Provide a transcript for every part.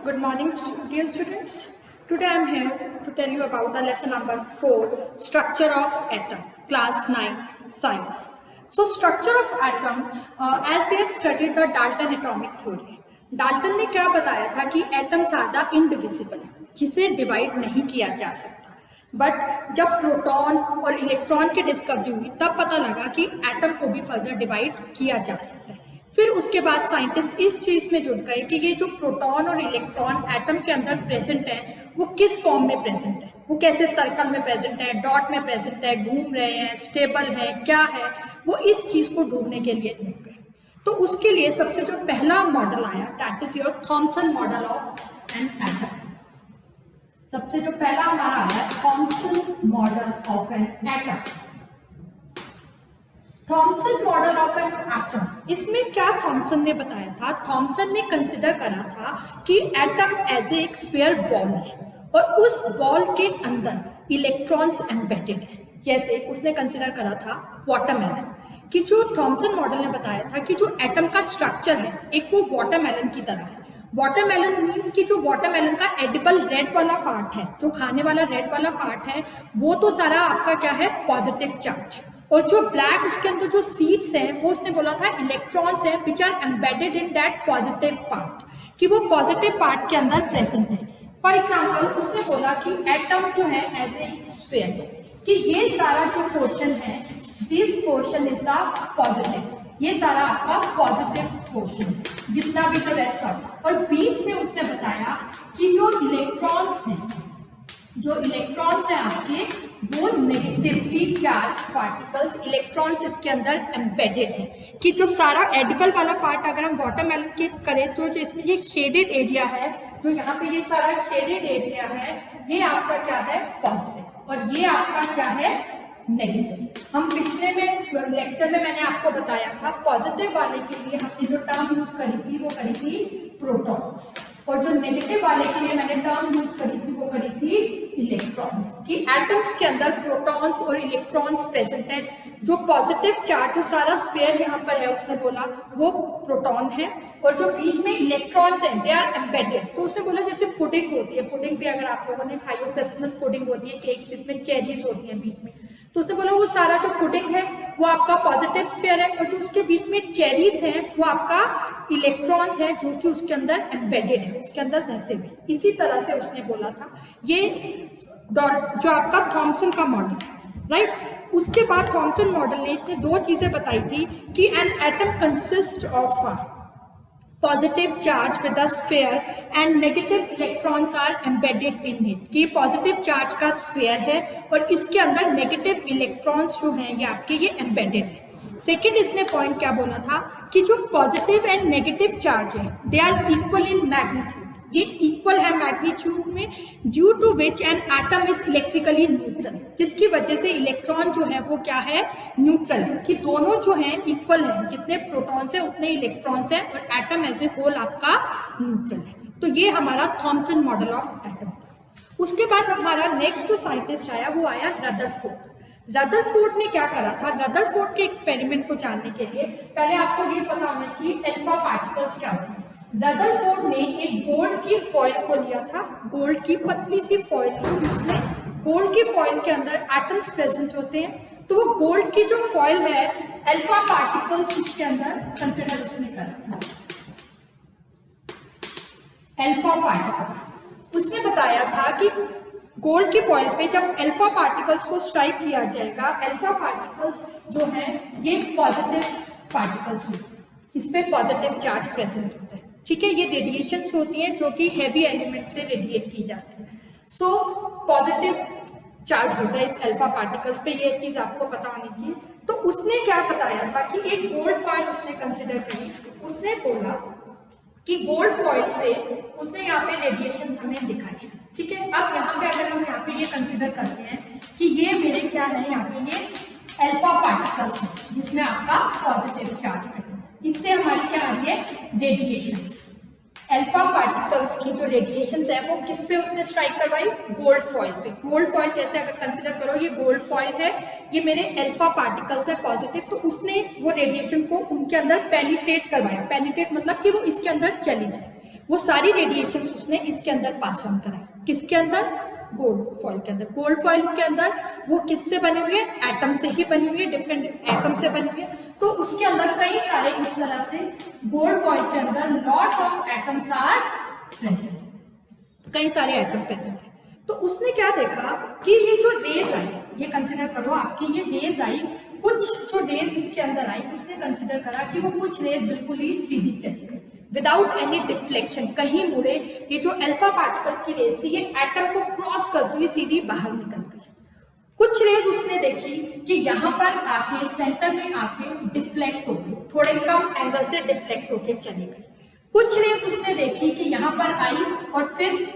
Good morning, dear students. Today I am here to tell you about the lesson number 4, Structure of Atom, class 9th Science. So, structure of atom, as we have studied the Dalton atomic theory. Dalton ने क्या बताया था कि atoms are the indivisible, जिसे divide नहीं किया जा सकता. बट जब प्रोटॉन और इलेक्ट्रॉन की डिस्कवरी हुई तब पता लगा कि एटम को भी फर्दर डिवाइड किया जा सकता है. फिर उसके बाद साइंटिस्ट इस चीज़ में जुड़ गए कि ये जो प्रोटॉन और इलेक्ट्रॉन एटम के अंदर प्रेजेंट है वो किस फॉर्म में प्रेजेंट है, वो कैसे सर्कल में प्रेजेंट है, डॉट में प्रेजेंट है, घूम रहे हैं, स्टेबल है, क्या है, वो इस चीज़ को ढूंढने के लिए जुड़ गए. तो उसके लिए सबसे जो पहला मॉडल आया that is your Thompson model of an atom. सबसे जो पहला हमारा आया Thompson model of an atom. Thompson model of an atom, इसमें क्या थॉमसन ने बताया था? थॉमसन ने कंसिडर करा था कि एटम एज एक स्फीयर बॉल है और उस बॉल के अंदर इलेक्ट्रॉन्स एम्बेडेड है. जैसे उसने कंसिडर करा था वाटरमेलन, कि जो थॉमसन मॉडल ने बताया था कि जो एटम का स्ट्रक्चर है एक वो वाटरमेलन की तरह है. वाटरमेलन मीन्स कि जो वाटरमेलन का एडिबल रेड वाला पार्ट है, जो खाने वाला रेड वाला पार्ट है, वो तो सारा आपका क्या है, पॉजिटिव चार्ज. और जो ब्लैक उसके अंदर जो सीड्स हैं वो उसने बोला था इलेक्ट्रॉन्स हैं which are embedded in that positive part, कि वो पॉजिटिव पार्ट के अंदर प्रेजेंट है. फॉर एग्जाम्पल उसने बोला कि एटम जो है एज ए स्फीयर, कि ये सारा जो पोर्शन है this portion is the positive, ये सारा आपका पॉजिटिव पोर्शन है, जितना भी जो रेस्ट आता है. और बीच में उसने बताया कि जो इलेक्ट्रॉन्स हैं आपके वो नेगेटिवली चार्ज पार्टिकल्स, इलेक्ट्रॉन्स इसके अंदर एम्बेडेड है. कि जो सारा एडिबल वाला पार्ट अगर हम वाटरमेलन के करें तो जो इसमें ये शेडेड एरिया है, जो यहाँ पे ये सारा शेडेड एरिया है, ये आपका क्या है, पॉजिटिव, और ये आपका क्या है, नेगेटिव. हम पिछले में लेक्चर में मैंने आपको बताया था पॉजिटिव वाले के लिए हमने जो टर्म यूज करी थी वो करी थी प्रोटॉन्स, और जो नेगेटिव वाले के लिए मैंने टर्म यूज करी थी वो करी थी इलेक्ट्रॉन्स. कि एटम्स के अंदर प्रोटॉन्स और इलेक्ट्रॉन्स प्रेजेंट है. जो पॉजिटिव चार्ज जो सारा स्फीयर यहाँ पर है उसने बोला वो प्रोटॉन है, और जो बीच में इलेक्ट्रॉन्स हैं दे आर एम्बेडेड. तो उसने बोला जैसे पुडिंग होती है, पुडिंग भी अगर आप लोगों ने खाई हो, क्रिसमस पुडिंग होती है, केक्स जिसमें चेरीज होती हैं बीच में, तो उसने बोला वो सारा जो पुडिंग है वो आपका पॉजिटिव स्फीयर है, और जो उसके बीच में चेरीज हैं वो आपका इलेक्ट्रॉन्स हैं जो कि उसके अंदर एम्बेडेड है, उसके अंदर धसे हुए. इसी तरह से उसने बोला था ये जो आपका थॉमसन का मॉडल है, राइट. उसके बाद थॉमसन मॉडल ने इसने दो चीजें बताई थी कि an atom consist of positive charge with a sphere and negative electrons are embedded in it. कि पॉजिटिव चार्ज का स्फीयर है और इसके अंदर नेगेटिव इलेक्ट्रॉन्स जो हैं ये आपके ये एम्बेडेड है. सेकेंड इसने पॉइंट क्या बोला था कि जो पॉजिटिव एंड नेगेटिव चार्ज है they are equal in magnitude, ये इक्वल है मैग्नीट्यूड में, due to which an atom is electrically neutral, जिसकी वजह से इलेक्ट्रॉन जो है वो क्या है, न्यूट्रल है. कि दोनों जो हैं इक्वल हैं, जितने प्रोटॉन्स हैं उतने इलेक्ट्रॉन्स हैं, और एटम एज ए होल आपका न्यूट्रल है. तो ये हमारा थॉमसन मॉडल ऑफ एटम. उसके बाद हमारा नेक्स्ट जो साइंटिस्ट आया वो आया रदरफोर्ड. रदरफोर्ड ने क्या करा था? रदरफोर्ड के एक्सपेरिमेंट को जानने के लिए पहले आपको ये पता होना चाहिए अल्फा पार्टिकल्स क्या होते हैं. रदरफोर्ड ने एक गोल्ड की फॉइल को लिया था, गोल्ड की पतली सी फॉइल ली थी उसने. गोल्ड की फॉइल के अंदर एटम्स प्रेजेंट होते हैं, तो वो गोल्ड की जो फॉइल है अल्फा पार्टिकल्स इसके अंदर कंसिडर उसने करा था. अल्फा पार्टिकल्स उसने बताया था कि गोल्ड की फॉइल पे जब अल्फा पार्टिकल्स को स्ट्राइक किया जाएगा, अल्फा पार्टिकल्स जो है ये पॉजिटिव पार्टिकल्स होते हैं, इस पे पॉजिटिव चार्ज प्रेजेंट होता है. ठीक है, ये रेडिएशंस होती हैं जो कि हैवी एलिमेंट से रेडिएट की जाती है. सो पॉजिटिव चार्ज होता है इस अल्फा पार्टिकल्स पे, ये चीज़ आपको पता होनी चाहिए. तो उसने क्या बताया था कि एक गोल्ड फॉइल उसने कंसिडर करी. उसने बोला कि गोल्ड फॉइल से उसने यहाँ पे रेडिएशंस हमें दिखाई. ठीक है, अब यहाँ पे अगर हम यहाँ पे ये कंसिडर करते हैं कि ये मेरे क्या है, यहाँ पे ये अल्फा पार्टिकल्स है जिसमें आपका पॉजिटिव चार्ज है, इससे हमारी क्या आ रही है, रेडिएशंस. अल्फा पार्टिकल्स की जो रेडिएशंस है वो किस पे उसने स्ट्राइक करवाई, गोल्ड फॉइल पे. गोल्ड फॉइल कैसे अगर कंसिडर करो, ये गोल्ड फॉइल है, ये मेरे अल्फा पार्टिकल्स है पॉजिटिव, तो उसने वो रेडिएशन को उनके अंदर पेनिट्रेट करवाया. पेनिट्रेट मतलब कि वो इसके अंदर चली जाए. वो सारी रेडिएशन उसने इसके अंदर पास ऑन कराई। किसके अंदर? गोल्ड फॉइल के अंदर। गोल्ड फॉइल के अंदर वो किससे बने हुए हैं? एटम से ही बनी हुई है, डिफरेंट एटम से बनी हुई है। तो उसके अंदर कई सारे इस तरह से गोल्ड फॉइल के अंदर lots of atoms are present, कई सारे एटम प्रेजेंट है। तो उसने क्या देखा कि ये जो रेज आई, ये कंसिडर करो आपकी ये रेज आई, कुछ जो रेज इसके अंदर आई उसने कंसिडर करा कि वो कुछ रेज बिल्कुल ही सीधी चली गई विदाउट एनी डिफ्लेक्शन, कहीं मुड़े। ये जो अल्फा पार्टिकल्स की रेज थी ये एटम को क्रॉस करती हुई सीधी बाहर निकल गई। कुछ रेज उसने देखी कि यहाँ पर आके सेंटर में आके डिफ्लेक्ट हो गई, थोड़े कम एंगल से डिफ्लेक्ट होके चली गई। कुछ रेज उसने देखी कि यहाँ पर आई और फिर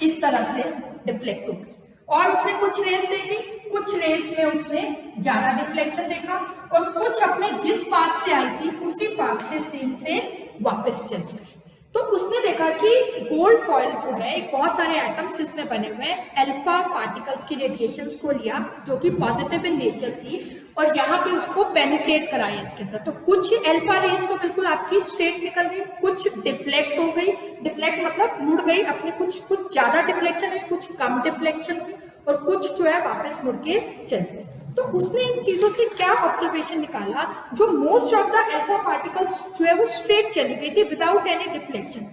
इस तरह से डिफ्लेक्ट हो गई। और उसने कुछ रेज देखी, कुछ रेज में उसने ज्यादा डिफ्लेक्शन देखा और कुछ अपने जिस पाथ से आई थी उसी पाथ से सेम से वापस चल गई। तो उसने देखा कि गोल्ड फॉइल जो है एक बहुत सारे एटम्स इसमें बने हुए हैं, अल्फा पार्टिकल्स की रेडिएशंस को लिया जो कि पॉजिटिव इन नेचर थी और यहाँ पे उसको पेनिट्रेट कराया इसके अंदर। तो कुछ अल्फा रेज तो बिल्कुल आपकी स्ट्रेट निकल गई, कुछ डिफ्लेक्ट हो गई, डिफ्लेक्ट मतलब मुड़ गई अपने, कुछ ज्यादा डिफ्लेक्शन हुई, कुछ कम डिफ्लेक्शन हुई और कुछ जो है वापस मुड़ के चल गई। तो उसने इन चीजों से क्या ऑब्जर्वेशन निकाला, जो most of the alpha particles जो है वो स्ट्रेट चली गई थी विदाउट एनी डिफ्लेक्शन।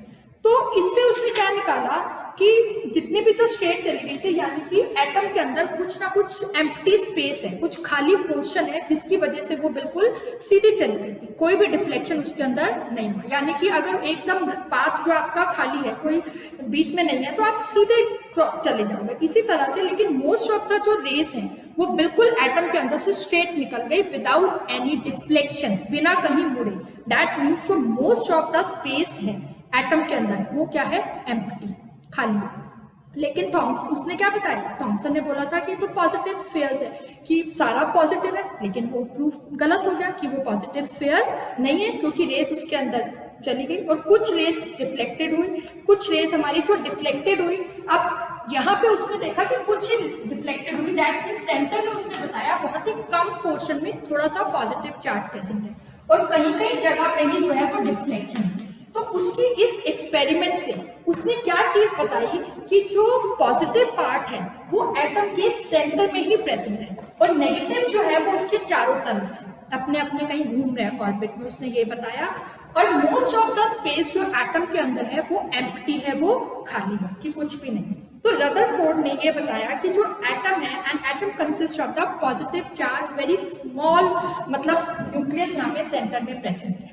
तो इससे उसने क्या निकाला कि जितनी भी जो स्ट्रेट चली गई थी यानी कि एटम के अंदर कुछ ना कुछ एम्प्टी स्पेस है, कुछ खाली पोर्शन है जिसकी वजह से वो बिल्कुल सीधी चली गई थी, कोई भी डिफ्लेक्शन उसके अंदर नहीं हुआ। यानी कि अगर एकदम पाथ जो आपका खाली है, कोई बीच में नहीं है, तो आप सीधे चले जाओगे इसी तरह से। लेकिन मोस्ट ऑफ द जो रेज है वो बिल्कुल एटम के अंदर से स्ट्रेट निकल गई विदाउट एनी डिफ्लेक्शन, बिना कहीं मुड़े। दैट मीन्स जो मोस्ट ऑफ द स्पेस है एटम के अंदर वो क्या है? एम्प्टी, खाली। लेकिन थॉमसन उसने क्या बताया था? थॉमसन ने बोला था कि तो पॉजिटिव स्फीयर्स है, कि सारा पॉजिटिव है, लेकिन वो प्रूफ गलत हो गया कि वो पॉजिटिव स्फीयर नहीं है क्योंकि रेज उसके अंदर चली गई और कुछ रेज डिफ्लेक्टेड हुई, कुछ रेज हमारी जो डिफ्लेक्टेड हुई। अब यहाँ पे उसने देखा कि कुछ ही डिफ्लेक्टेड हुई, दैट मीन्स सेंटर में उसने बताया बहुत ही कम पोर्शन में थोड़ा सा पॉजिटिव चार्ज प्रेजेंट है और कहीं कहीं जगह पे ही जो है वो डिफ्लेक्शन है। तो उसकी इस एक्सपेरिमेंट से उसने क्या चीज बताई कि जो पॉजिटिव पार्ट है वो एटम के सेंटर में ही प्रेजेंट है और नेगेटिव जो है वो उसके चारों तरफ है, अपने अपने कहीं घूम रहे हैं ऑर्बिट में, उसने ये बताया। और मोस्ट ऑफ द स्पेस जो एटम के अंदर है वो एम्प्टी है, वो खाली है कि कुछ भी नहीं। तो रदरफोर्ड ने ये बताया कि जो एटम है, N atom consist of the positive charge very small, मतलब न्यूक्लियस यहाँ पे सेंटर में प्रेजेंट है।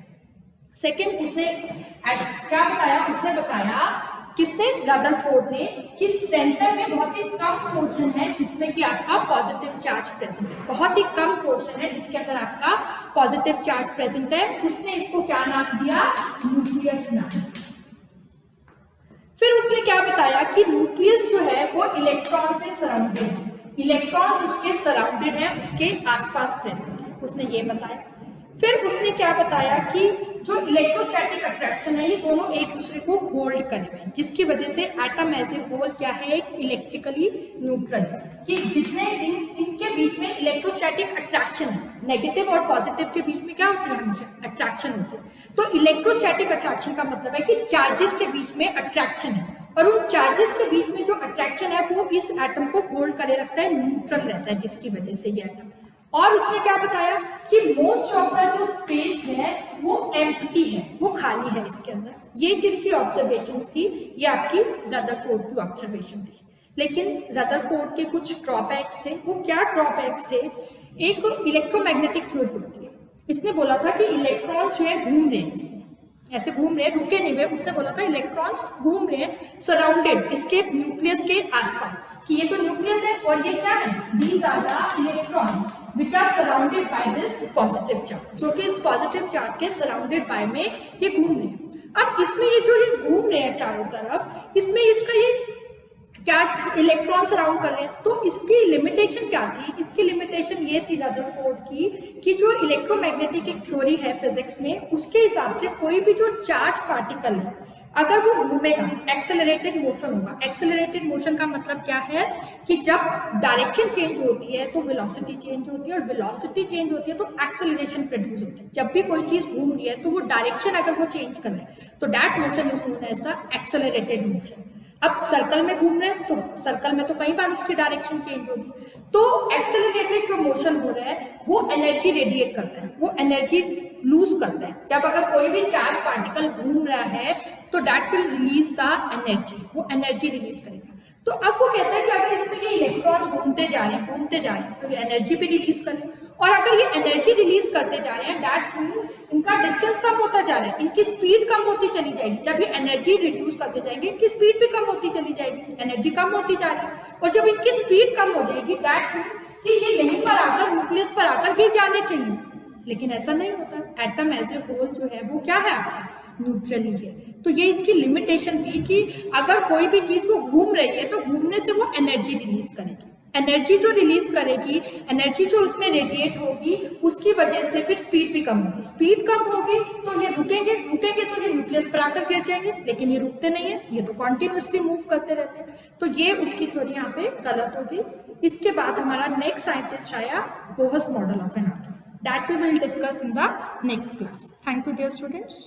सेकेंड उसने क्या बताया? उसने बताया, किसने? रदरफोर्ड ने, कि सेंटर में बहुत ही कम पोर्शन है जिसमें कि आपका पॉजिटिव चार्ज प्रेजेंट है, बहुत ही कम पोर्शन है जिसके अंदर आपका पॉजिटिव चार्ज प्रेजेंट है। उसने इसको क्या नाम दिया? न्यूक्लियस नाम। फिर उसने क्या बताया कि न्यूक्लियस जो है वो इलेक्ट्रॉन से सराउंडेड है, इलेक्ट्रॉन उसके सराउंडेड है, उसके आसपास प्रेजेंट है, उसने ये बताया। फिर उसने क्या बताया कि जो इलेक्ट्रोस्टैटिक अट्रैक्शन है ये दोनों एक दूसरे को होल्ड कर रहे हैं, जिसकी वजह से एटम एज ए होल क्या है? एक इलेक्ट्रिकली न्यूट्रल, कि जितने इनके बीच में इलेक्ट्रोस्टैटिक अट्रैक्शन है, नेगेटिव और पॉजिटिव के बीच में क्या होती है? हमेशा अट्रैक्शन होती है। तो इलेक्ट्रोस्टैटिक अट्रैक्शन का मतलब है कि चार्जेस के बीच में अट्रैक्शन है और उन चार्जेस के बीच में जो अट्रैक्शन है वो इस एटम को होल्ड करे रखता है, न्यूट्रल रहता है, जिसकी वजह से ये एटम। और उसने क्या बताया कि मोस्ट ऑफ द जो स्पेस है वो एम्प्टी है, वो खाली है इसके अंदर। ये किसकी ऑब्जर्वेशंस थी? ये आपकी रदरफोर्ड की ऑब्जर्वेशन थी। लेकिन रदरफोर्ड के कुछ ड्रॉबैक्स थे। वो क्या ड्रॉबैक्स थे? एक इलेक्ट्रोमैग्नेटिक थ्योरी होती है, इसने बोला था कि इलेक्ट्रॉन्स जो है घूम रहे हैं, इसमें ऐसे घूम रहे हैं, रुके नहीं हुए। उसने बोला था इलेक्ट्रॉन्स घूम रहे हैं सराउंडेड, इसके न्यूक्लियस के आसपास, कि ये तो न्यूक्लियस है और ये क्या है? These are the electrons which are surrounded by this positive charge, जो कि इस पॉजिटिव चार्ज के सराउंडेड बाय में ये घूम रहे हैं। अब इसमें ये जो ये घूम रहे हैं चारों तरफ, इसमें इसका ये क्या इलेक्ट्रॉन सराउंड कर रहे हैं, तो इसकी लिमिटेशन क्या थी? इसकी लिमिटेशन ये थी रदरफोर्ड की कि जो इलेक्ट्रोमैग्नेटिक एक थ्योरी है फिजिक्स में, उसके हिसाब से कोई भी जो चार्ज पार्टिकल है अगर वो घूमेगा एक्सेलरेटेड मोशन होगा। एक्सेलरेटेड मोशन का मतलब क्या है कि जब डायरेक्शन चेंज होती है तो वेलोसिटी चेंज होती है, और वेलोसिटी चेंज होती है तो एक्सेलरेशन प्रोड्यूस होता है। जब भी कोई चीज घूम रही है तो वो डायरेक्शन अगर वो चेंज कर रहे हैं तो that motion is known as the accelerated motion. अब सर्कल में घूम रहे हैं तो सर्कल में तो कई बार उसकी डायरेक्शन चेंज होगी। तो एक्सेलरेटेड जो मोशन हो रहा है वो एनर्जी रेडिएट करता है, वो एनर्जी लूज करता है। जब अगर कोई भी चार्ज पार्टिकल घूम रहा है तो that will release the energy, वो एनर्जी रिलीज करेगा। तो अब वो कहता है कि अगर इसमें ये इलेक्ट्रॉन्स घूमते जा रहे हैं तो ये एनर्जी भी रिलीज करें, और अगर ये एनर्जी रिलीज करते जा रहे हैं दैट मीन्स इनका डिस्टेंस कम होता जा रहा है, इनकी स्पीड कम होती चली जाएगी। जब ये एनर्जी रिड्यूस करते जाएंगे इनकी स्पीड भी कम होती चली जाएगी, एनर्जी कम होती जा रही है। और जब इनकी स्पीड कम हो जाएगी दैट मीन्स कि ये यहीं पर आकर न्यूक्लियस पर आकर गिर जाने चाहिए, लेकिन ऐसा नहीं होता। एटम एज ए होल जो है वो क्या है आपका, न्यूट्रली है। तो ये इसकी लिमिटेशन थी कि अगर कोई भी चीज वो घूम रही है तो घूमने से वो एनर्जी रिलीज करेगी। एनर्जी जो रिलीज करेगी, एनर्जी जो उसमें रेडिएट होगी, उसकी वजह से फिर स्पीड भी कम होगी। स्पीड कम होगी तो ये रुकेंगे तो ये न्यूक्लियस पर आकर गिर जाएंगे, लेकिन ये रुकते नहीं है, ये तो कॉन्टिन्यूसली मूव करते रहते हैं। तो ये उसकी थ्योरी यहाँ पे गलत होगी। इसके बाद हमारा नेक्स्ट साइंटिस्ट आया Bohr's model of an atom, that we will discuss in the next class. Thank you dear students.